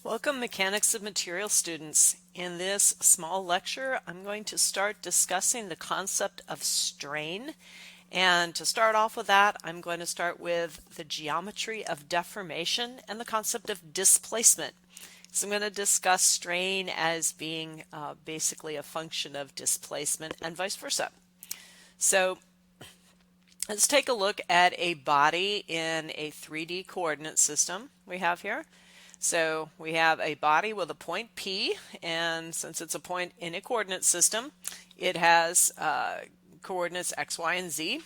Welcome, Mechanics of Material students. In this small lecture, I'm going to start discussing the concept of strain. And to start off with that, I'm going to start with the geometry of deformation and the concept of displacement. So I'm going to discuss strain as being basically a function of displacement and vice versa. So let's take a look at a body in a 3D coordinate system we have here. So we have a body with a point P, and since it's a point in a coordinate system, it has coordinates x, y, and z.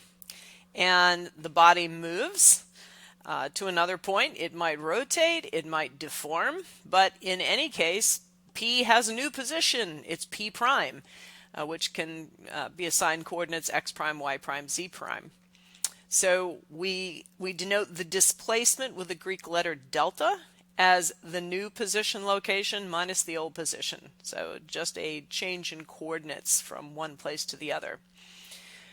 And the body moves to another point. It might rotate, it might deform, but in any case, P has a new position. It's P prime, which can be assigned coordinates x prime, y prime, z prime. So we denote the displacement with the Greek letter delta as the new position location minus the old position. So just a change in coordinates from one place to the other.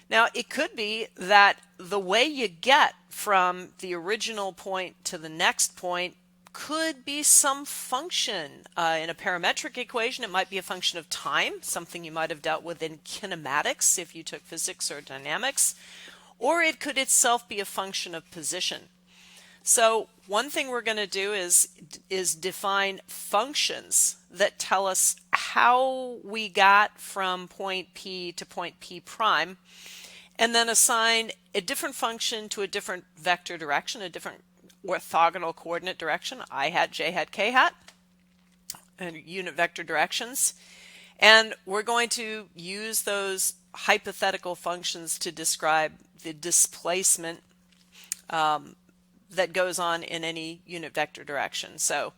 Now it could be that the way you get from the original point to the next point could be some function. In a parametric equation, it might be a function of time, something you might have dealt with in kinematics if you took physics or dynamics, or it could itself be a function of position. So one thing we're going to do is define functions that tell us how we got from point P to point P prime, and then assign a different function to a different vector direction, a different orthogonal coordinate direction, I hat, j hat, k hat, and unit vector directions. And we're going to use those hypothetical functions to describe the displacement that goes on in any unit vector direction. So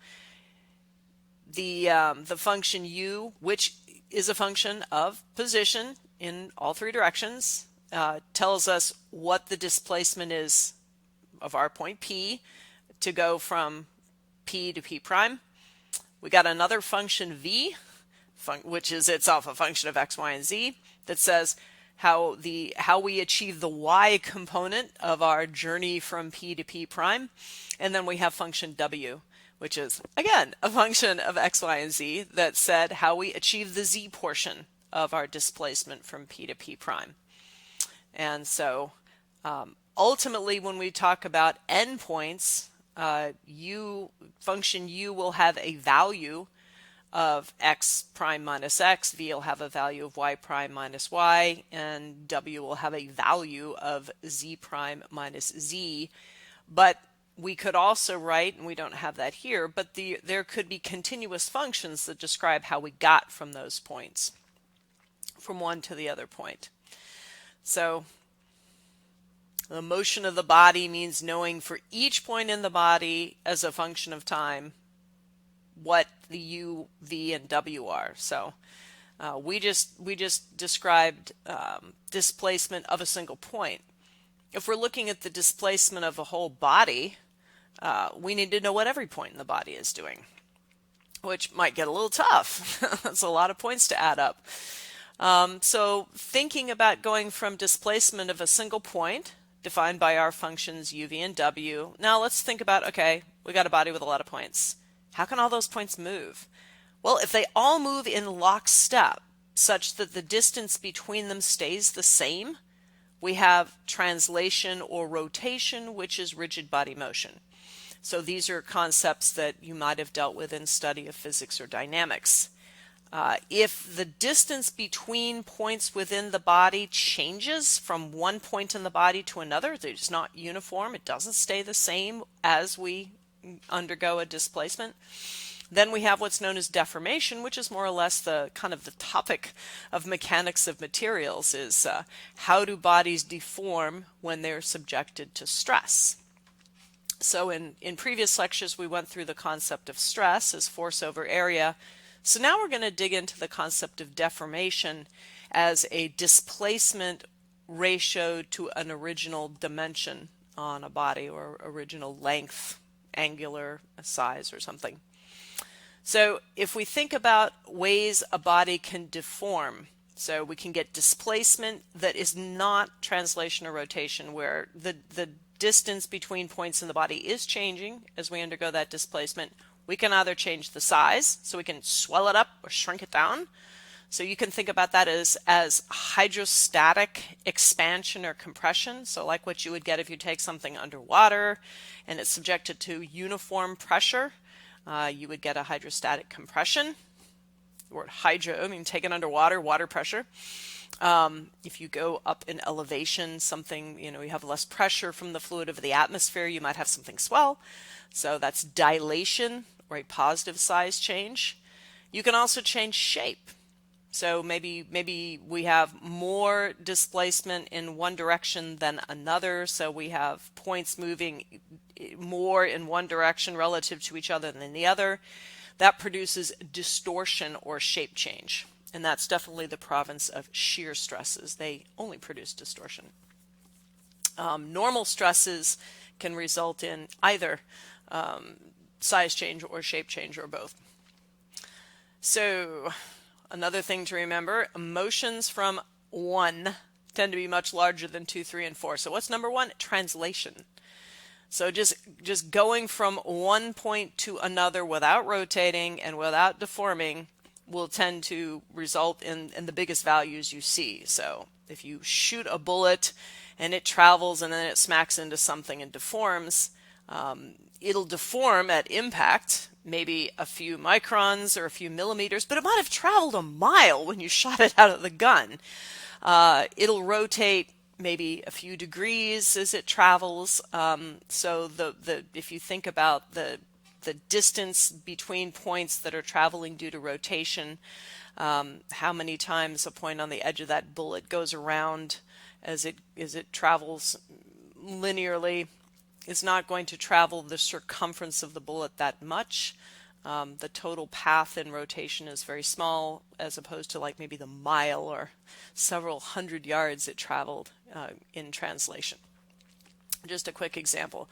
the function u, which is a function of position in all three directions, tells us what the displacement is of our point P to go from P to P prime. We got another function v, which is itself a function of x, y, and z, that says how we achieve the y component of our journey from P to P prime. And then we have function w, which is again a function of x, y, and z that said how we achieve the z portion of our displacement from P to P prime. And so ultimately when we talk about endpoints, function u will have a value of x prime minus x, v will have a value of y prime minus y, and w will have a value of z prime minus z. But we could also write, and we don't have that here, but there could be continuous functions that describe how we got from those points, from one to the other point. So the motion of the body means knowing for each point in the body as a function of time what the u, v, and w are. So we just described displacement of a single point. If we're looking at the displacement of a whole body, we need to know what every point in the body is doing, which might get a little tough. That's a lot of points to add up. So thinking about going from displacement of a single point defined by our functions u, v, and w. Now let's think about, okay, we got a body with a lot of points. How can all those points move? Well, if they all move in lockstep such that the distance between them stays the same, we have translation or rotation, which is rigid body motion. So these are concepts that you might have dealt with in study of physics or dynamics. If the distance between points within the body changes from one point in the body to another, it's not uniform, it doesn't stay the same as we undergo a displacement, then we have what's known as deformation, which is more or less the kind of the topic of mechanics of materials, is how do bodies deform when they're subjected to stress. So in previous lectures we went through the concept of stress as force over area. So now we're going to dig into the concept of deformation as a displacement ratio to an original dimension on a body, or original length, angular size or something. So if we think about ways a body can deform, so we can get displacement that is not translation or rotation, where the distance between points in the body is changing as we undergo that displacement, We can either change the size, so we can swell it up or shrink it down. So you can think about that as hydrostatic expansion or compression. So like what you would get if you take something underwater and it's subjected to uniform pressure, you would get a hydrostatic compression. The word hydro, I mean taken underwater, water pressure. If you go up in elevation, something, you have less pressure from the fluid of the atmosphere, you might have something swell. So that's dilation or a positive size change. You can also change shape. So maybe we have more displacement in one direction than another. So we have points moving more in one direction relative to each other than the other. That produces distortion or shape change. And that's definitely the province of shear stresses. They only produce distortion. Normal stresses can result in either size change or shape change or both. So another thing to remember, motions from 1 tend to be much larger than 2, 3, and 4. So what's number 1? Translation. So just going from one point to another without rotating and without deforming will tend to result in the biggest values you see. So if you shoot a bullet and it travels and then it smacks into something and deforms, it'll deform at impact, maybe a few microns or a few millimeters, but it might have traveled a mile when you shot it out of the gun. It'll rotate maybe a few degrees as it travels. So if you think about the distance between points that are traveling due to rotation, how many times a point on the edge of that bullet goes around as it travels linearly, is not going to travel the circumference of the bullet that much. The total path in rotation is very small as opposed to like maybe the mile or several hundred yards it traveled in translation. Just a quick example.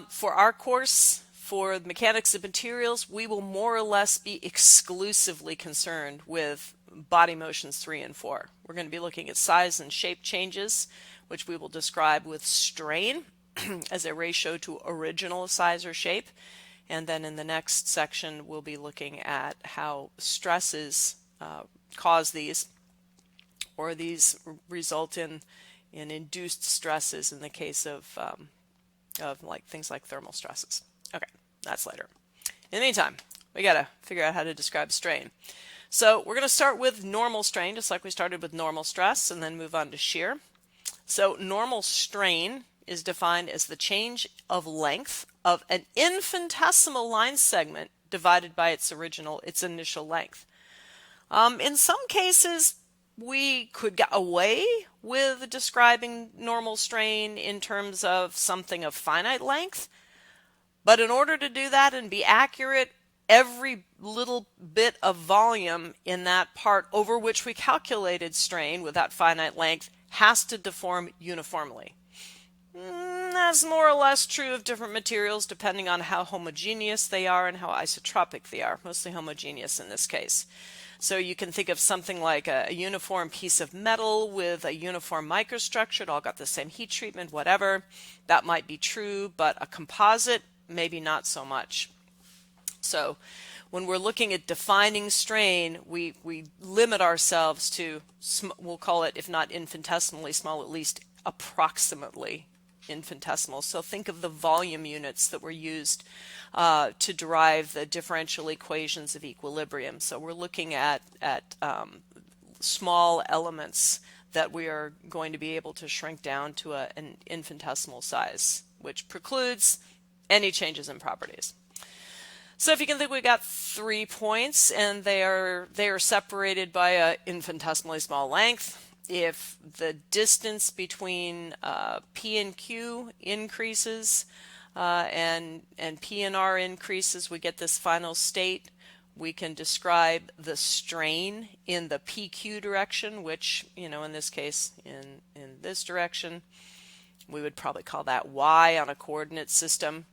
For our course, for mechanics of materials, we will more or less be exclusively concerned with body motions 3 and 4. We're going to be looking at size and shape changes, which we will describe with strain as a ratio to original size or shape. And then in the next section, we'll be looking at how stresses cause these, or these result in induced stresses in the case of like things like thermal stresses. Okay, that's later. In the meantime, we got to figure out how to describe strain. So we're going to start with normal strain, just like we started with normal stress, and then move on to shear. So normal strain is defined as the change of length of an infinitesimal line segment divided by its initial length. In some cases, we could get away with describing normal strain in terms of something of finite length, but in order to do that and be accurate, every little bit of volume in that part over which we calculated strain with that finite length has to deform uniformly. That's more or less true of different materials depending on how homogeneous they are and how isotropic they are, mostly homogeneous in this case. So you can think of something like a uniform piece of metal with a uniform microstructure, it all got the same heat treatment, whatever. That might be true, but a composite, maybe not so much. So when we're looking at defining strain, we limit ourselves to, we'll call it, if not infinitesimally small, at least approximately infinitesimal. So think of the volume units that were used to derive the differential equations of equilibrium. So we're looking at small elements that we are going to be able to shrink down to an infinitesimal size, which precludes any changes in properties. So if you can think, we got 3 points and they are separated by an infinitesimally small length. If the distance between P and Q increases and P and R increases, we get this final state. We can describe the strain in the PQ direction, which, in this case, in this direction, we would probably call that Y on a coordinate system.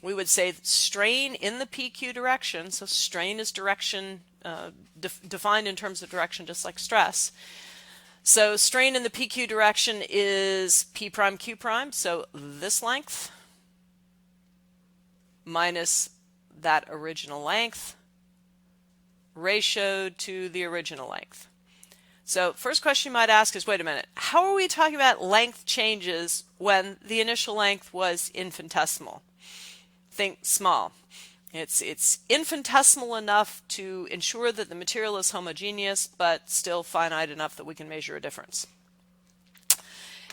We would say strain in the PQ direction, so strain is direction, defined in terms of direction, just like stress. So strain in the PQ direction is P prime Q prime, so this length minus that original length ratioed to the original length. So first question you might ask is, wait a minute, how are we talking about length changes when the initial length was infinitesimal? Think small. It's infinitesimal enough to ensure that the material is homogeneous, but still finite enough that we can measure a difference.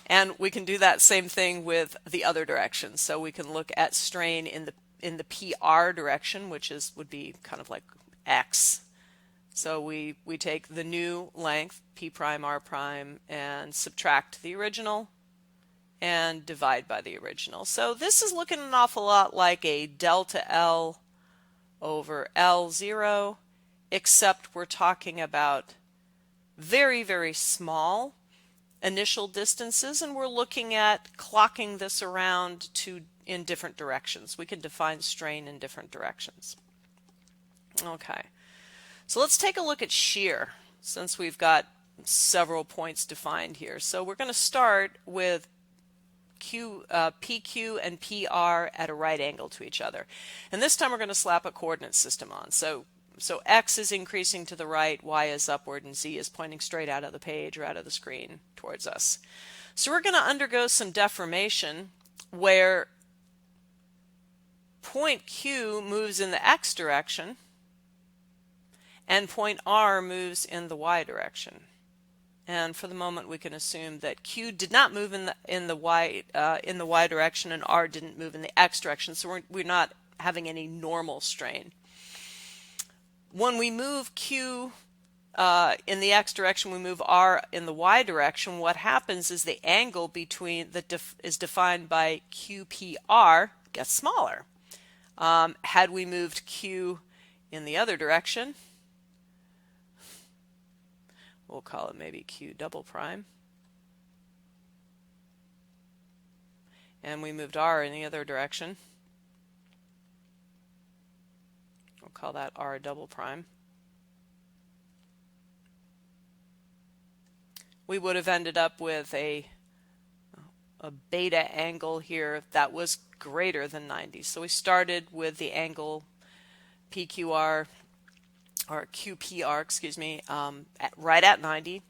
And we can do that same thing with the other direction. So we can look at strain in the PR direction, which would be kind of like x. So we take the new length, P prime, R prime, and subtract the original and divide by the original. So this is looking an awful lot like a delta L over L0, except we're talking about very, very small initial distances, and we're looking at clocking this around in different directions. We can define strain in different directions. Okay, so let's take a look at shear, since we've got several points defined here. So we're going to start with PQ and PR at a right angle to each other. And this time we're going to slap a coordinate system on. So X is increasing to the right, Y is upward, and Z is pointing straight out of the page or out of the screen towards us. So we're going to undergo some deformation where point Q moves in the X direction and point R moves in the Y direction. And for the moment, we can assume that Q did not move in the Y direction, and R didn't move in the X direction. So we're not having any normal strain. When we move Q in the X direction, we move R in the Y direction. What happens is the angle between is defined by QPR gets smaller. Had we moved Q in the other direction, we'll call it maybe Q double prime, and we moved R in the other direction, we'll call that R double prime, we would have ended up with a beta angle here that was greater than 90. So we started with the angle PQR, or QPR, excuse me, right at 90,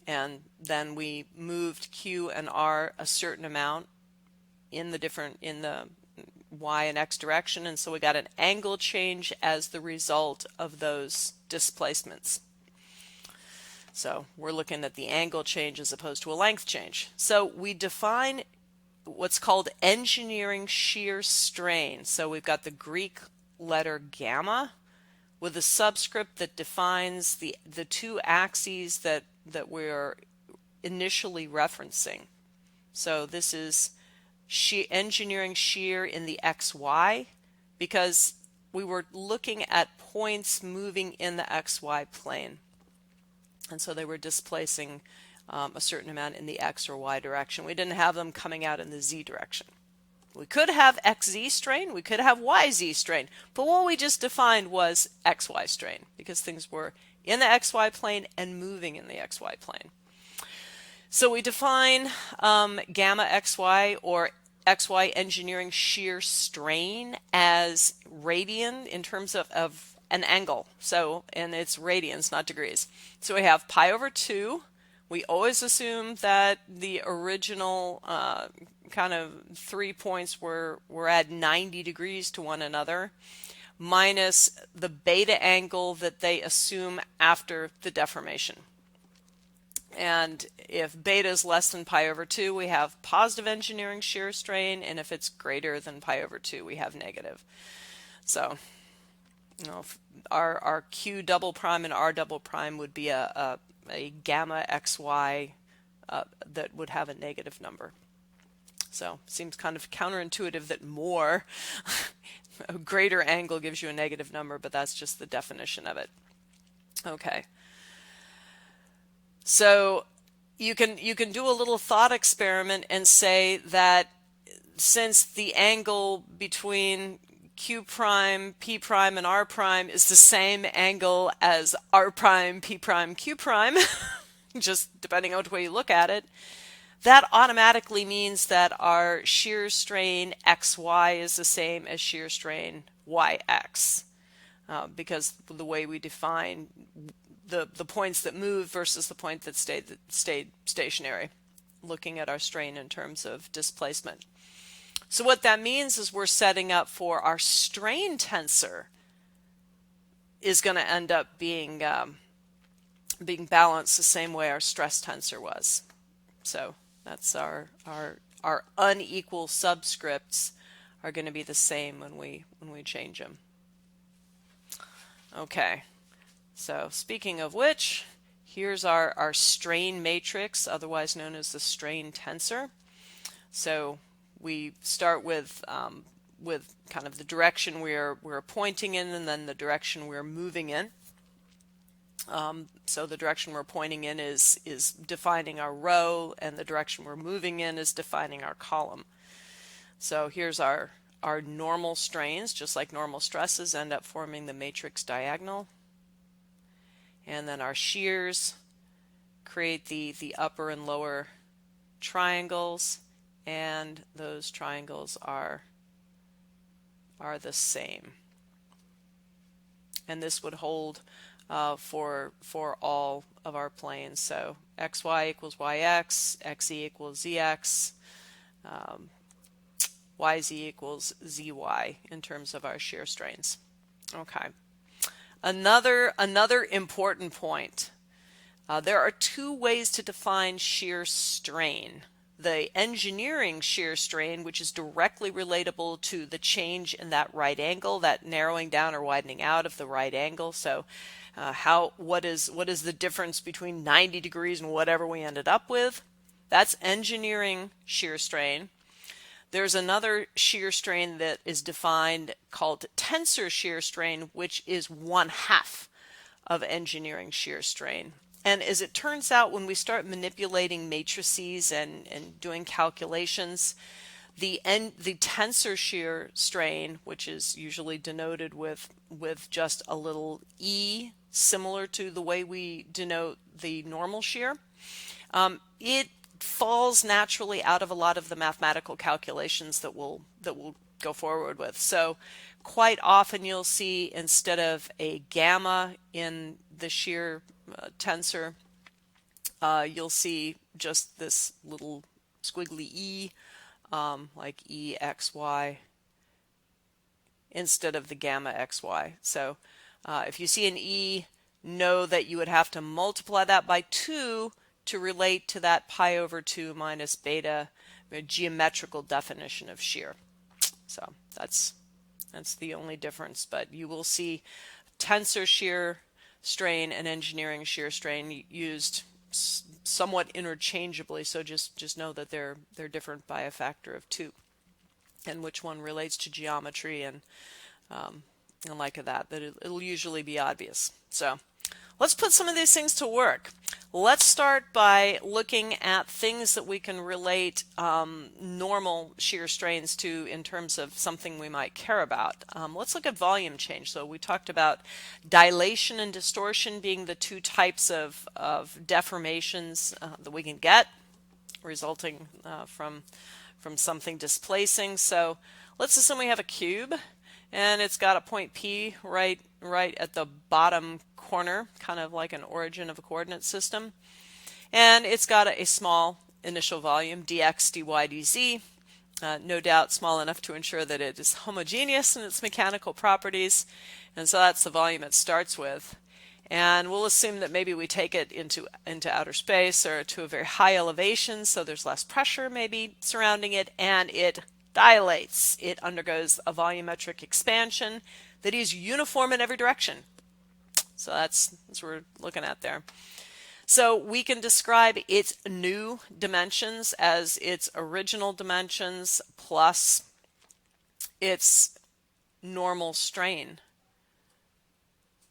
and then we moved Q and R a certain amount in the Y and X direction, and so we got an angle change as the result of those displacements. So we're looking at the angle change as opposed to a length change. So we define what's called engineering shear strain. So we've got the Greek letter gamma with a subscript that defines the two axes that we're initially referencing. So this is engineering shear in the XY, because we were looking at points moving in the XY plane. And so they were displacing a certain amount in the X or Y direction. We didn't have them coming out in the Z direction. We could have XZ strain, we could have YZ strain, but what we just defined was XY strain, because things were in the XY plane and moving in the XY plane. So we define gamma XY, or XY engineering shear strain, as radian in terms of an angle. So, and it's radians, not degrees. So we have pi over 2. We always assume that the original kind of 3 points were at 90 degrees to one another, minus the beta angle that they assume after the deformation. And if beta is less than pi over 2, we have positive engineering shear strain, and if it's greater than pi over 2, we have negative. So, you know, our Q double prime and R double prime would be a gamma XY that would have a negative number. So seems kind of counterintuitive that more, a greater angle gives you a negative number, but that's just the definition of it. Okay. So you can do a little thought experiment and say that since the angle between Q prime, P prime, and R prime is the same angle as R prime, P prime, Q prime, just depending on which way you look at it, that automatically means that our shear strain xy is the same as shear strain yx, because the way we define the points that move versus the point that stayed stationary, looking at our strain in terms of displacement. So what that means is we're setting up for our strain tensor is going to end up being balanced the same way our stress tensor was. So that's our unequal subscripts are going to be the same when we change them. Okay, so speaking of which, here's our strain matrix, otherwise known as the strain tensor. So we start with kind of the direction we're pointing in, and then the direction we're moving in. So the direction we're pointing in is defining our row, and the direction we're moving in is defining our column. So here's our normal strains, just like normal stresses, end up forming the matrix diagonal. And then our shears create the upper and lower triangles, and those triangles are the same. And this would hold for all of our planes. So xy equals yx, xe equals zx, yz equals zy in terms of our shear strains. Okay. Another important point. There are two ways to define shear strain. The engineering shear strain, which is directly relatable to the change in that right angle, that narrowing down or widening out of the right angle. So what is the difference between 90 degrees and whatever we ended up with? That's engineering shear strain. There's another shear strain that is defined called tensor shear strain, which is 1/2 of engineering shear strain. And as it turns out, when we start manipulating matrices and doing calculations, the tensor shear strain, which is usually denoted with just a little e, similar to the way we denote the normal shear, it falls naturally out of a lot of the mathematical calculations that we'll go forward with. So quite often you'll see, instead of a gamma in the shear tensor, you'll see just this little squiggly e, like EXY, instead of the gamma XY. So if you see an E, know that you would have to multiply that by 2 to relate to that pi over 2 minus beta, geometrical definition of shear. So that's the only difference. But you will see tensor shear strain and engineering shear strain used somewhat interchangeably. So just know that they're different by a factor of 2, and which one relates to geometry and like that it'll usually be obvious. So let's put some of these things to work. Let's start by looking at things that we can relate normal shear strains to in terms of something we might care about. Let's look at volume change. So we talked about dilation and distortion being the two types of deformations that we can get, resulting from something displacing. So let's assume we have a cube, and it's got a point P right at the bottom corner, kind of like an origin of a coordinate system. And it's got a small initial volume, dx, dy, dz, no doubt small enough to ensure that it is homogeneous in its mechanical properties. And so that's the volume it starts with. And we'll assume that maybe we take it into outer space or to a very high elevation, so there's less pressure maybe surrounding it, and it dilates. It undergoes a volumetric expansion that is uniform in every direction. So that's what we're looking at there. So we can describe its new dimensions as its original dimensions plus its normal strain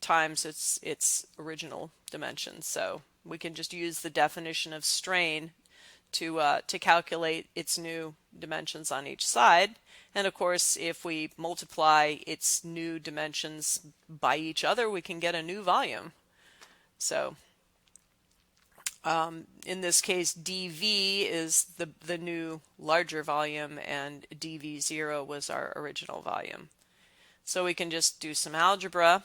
times its original dimensions. So we can just use the definition of strain to calculate its new dimensions on each side. And of course, if we multiply its new dimensions by each other, we can get a new volume. So In this case, dV is the new larger volume, and dV0 was our original volume. So we can just do some algebra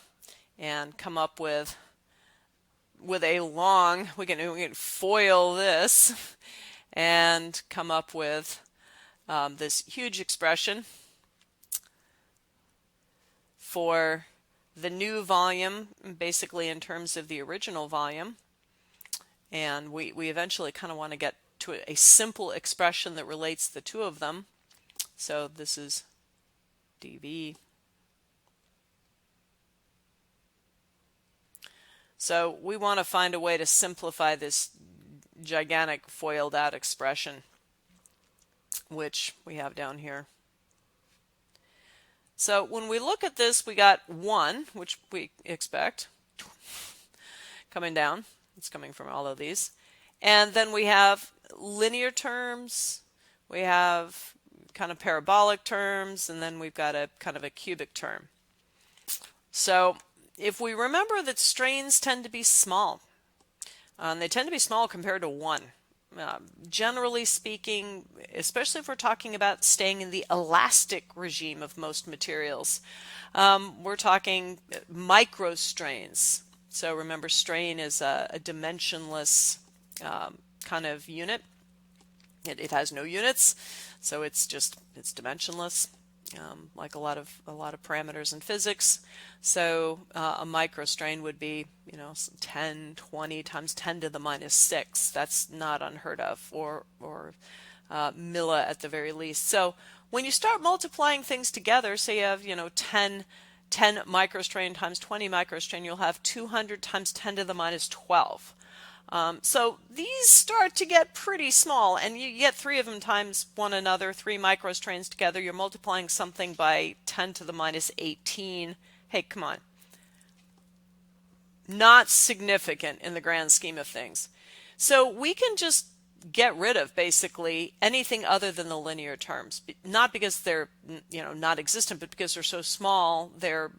and come up with a long, we can FOIL this and come up with this huge expression for the new volume, basically in terms of the original volume. And we eventually kind of want to get to a simple expression that relates the two of them. So this is dV. So we want to find a way to simplify this gigantic foiled out expression, which we have down here. So when we look at this, we got 1, which we expect, coming down. It's coming from all of these. And then we have linear terms, we have kind of parabolic terms, and then we've got a kind of a cubic term. So if we remember that strains tend to be small, they tend to be small compared to 1. Generally speaking, especially if we're talking about staying in the elastic regime of most materials, we're talking microstrains. So remember, strain is a dimensionless kind of unit. It has no units, so it's dimensionless, like a lot of parameters in physics. So a microstrain would be 10, 20 times 10 to the minus 6. That's not unheard of, or milli at the very least. So when you start multiplying things together, say you have 10 microstrain times 20 microstrain, you'll have 200 times 10 to the minus 12. So these start to get pretty small, and you get 3 of them times one another, 3 microstrains together, you're multiplying something by 10 to the minus 18. Hey, come on. Not significant in the grand scheme of things. So we can just get rid of basically anything other than the linear terms, not because they're not existent, but because they're so small, they're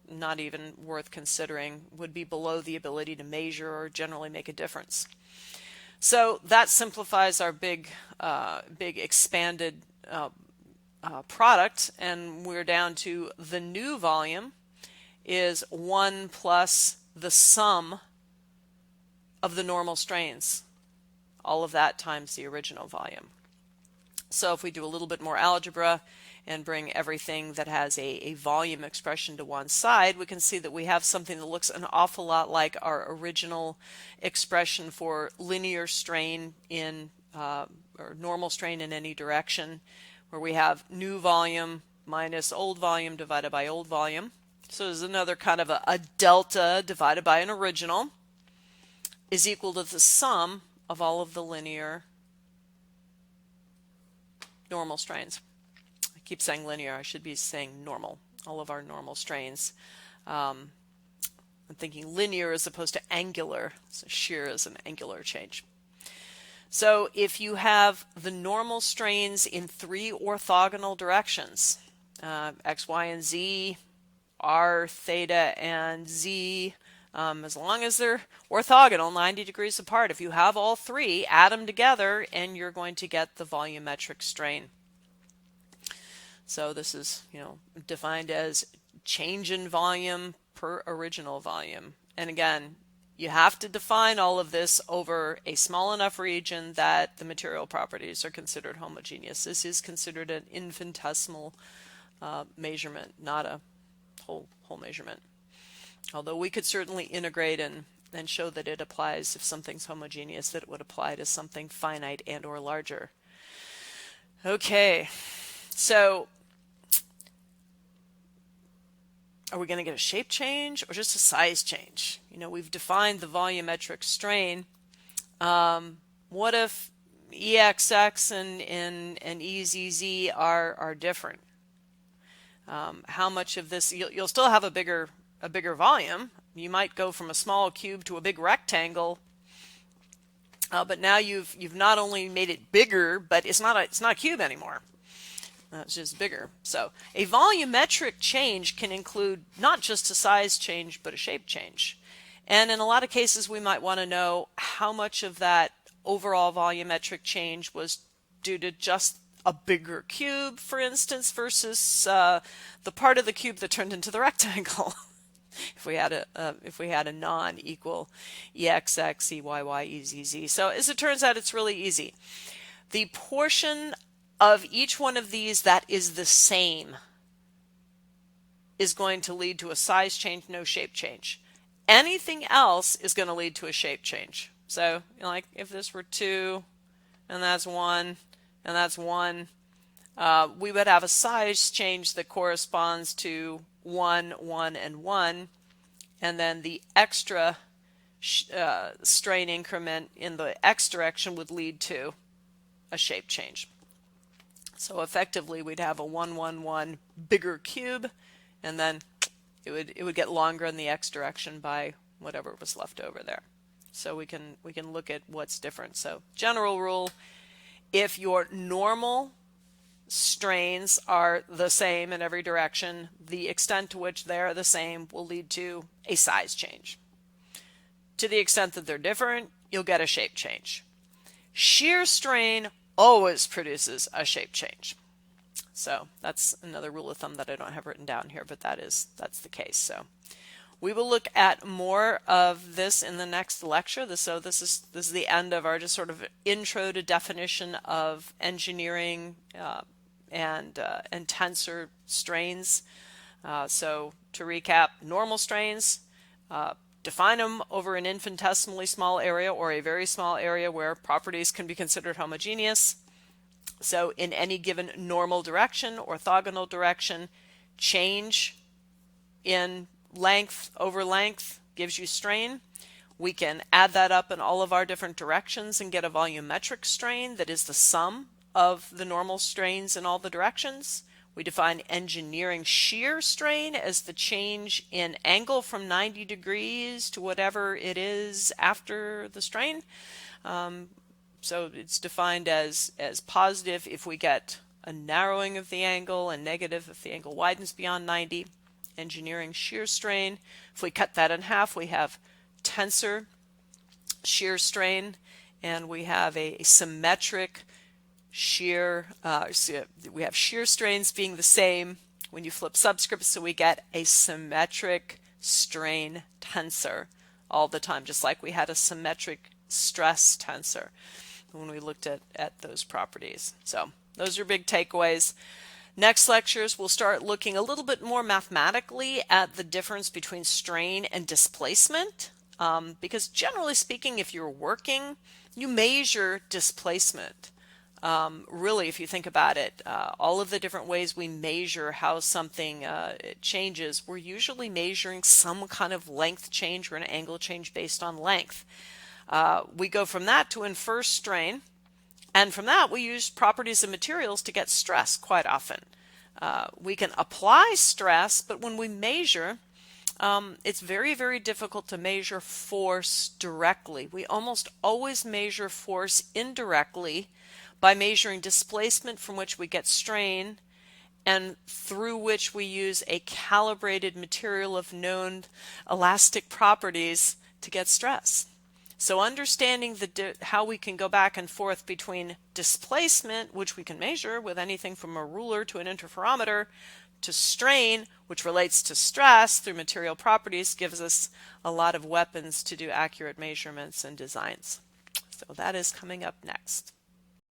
not even worth considering, would be below the ability to measure or generally make a difference. So that simplifies our big expanded product, and we're down to the new volume is 1 plus the sum of the normal strains. All of that times the original volume. So if we do a little bit more algebra and bring everything that has a volume expression to one side, we can see that we have something that looks an awful lot like our original expression for linear strain or normal strain in any direction, where we have new volume minus old volume divided by old volume. So there's another kind of a delta divided by an original is equal to the sum of all of the linear normal strains. I keep saying linear, I should be saying normal, all of our normal strains. I'm thinking linear as opposed to angular, so shear is an angular change. So if you have the normal strains in 3 orthogonal directions, x, y, and z, r, theta, and z, as long as they're orthogonal, 90 degrees apart, if you have all 3, add them together and you're going to get the volumetric strain. So this is defined as change in volume per original volume. And again, you have to define all of this over a small enough region that the material properties are considered homogeneous. This is considered an infinitesimal measurement, not a whole measurement. Although we could certainly integrate and show that it applies, if something's homogeneous, that it would apply to something finite and or larger. Okay, so are we going to get a shape change or just a size change? We've defined the volumetric strain. What if EXX and EZZ are different? How much of this, you'll still have a bigger volume. You might go from a small cube to a big rectangle, but now you've not only made it bigger, but it's not a cube anymore. It's just bigger. So a volumetric change can include not just a size change, but a shape change. And in a lot of cases, we might want to know how much of that overall volumetric change was due to just a bigger cube, for instance, versus the part of the cube that turned into the rectangle. If we had a non-equal exx, eyy, ezz. So as it turns out, it's really easy. The portion of each one of these that is the same is going to lead to a size change, no shape change. Anything else is going to lead to a shape change. So, like if this were 2, and that's 1, and that's 1, we would have a size change that corresponds to 1, 1, and 1, and then the extra strain increment in the x direction would lead to a shape change. So effectively, we'd have a 1, 1, 1 bigger cube, and then it would get longer in the x direction by whatever was left over there. So we can look at what's different. So general rule, if your normal strains are the same in every direction, the extent to which they are the same will lead to a size change. To the extent that they're different, you'll get a shape change. Shear strain always produces a shape change. So that's another rule of thumb that I don't have written down here, but that's the case. So we will look at more of this in the next lecture. So this is the end of our just sort of intro to definition of engineering and tensor strains. So to recap, normal strains, define them over an infinitesimally small area or a very small area where properties can be considered homogeneous. So in any given normal direction, orthogonal direction, change in length over length gives you strain. We can add that up in all of our different directions and get a volumetric strain that is the sum of the normal strains in all the directions. We define engineering shear strain as the change in angle from 90 degrees to whatever it is after the strain. So it's defined as positive if we get a narrowing of the angle and negative if the angle widens beyond 90. Engineering shear strain. If we cut that in half, we have tensor shear strain, and we have a symmetric shear. We have shear strains being the same when you flip subscripts, so we get a symmetric strain tensor all the time, just like we had a symmetric stress tensor when we looked at those properties. So those are big takeaways. Next lectures, we'll start looking a little bit more mathematically at the difference between strain and displacement, because generally speaking, if you're working, you measure displacement. Really, if you think about it, all of the different ways we measure how something changes, we're usually measuring some kind of length change or an angle change based on length. We go from that to infer strain, and from that we use properties of materials to get stress quite often. We can apply stress, but when we measure, it's very, very difficult to measure force directly. We almost always measure force indirectly by measuring displacement from which we get strain and through which we use a calibrated material of known elastic properties to get stress. So understanding how we can go back and forth between displacement, which we can measure with anything from a ruler to an interferometer, to strain, which relates to stress through material properties, gives us a lot of weapons to do accurate measurements and designs. So that is coming up next.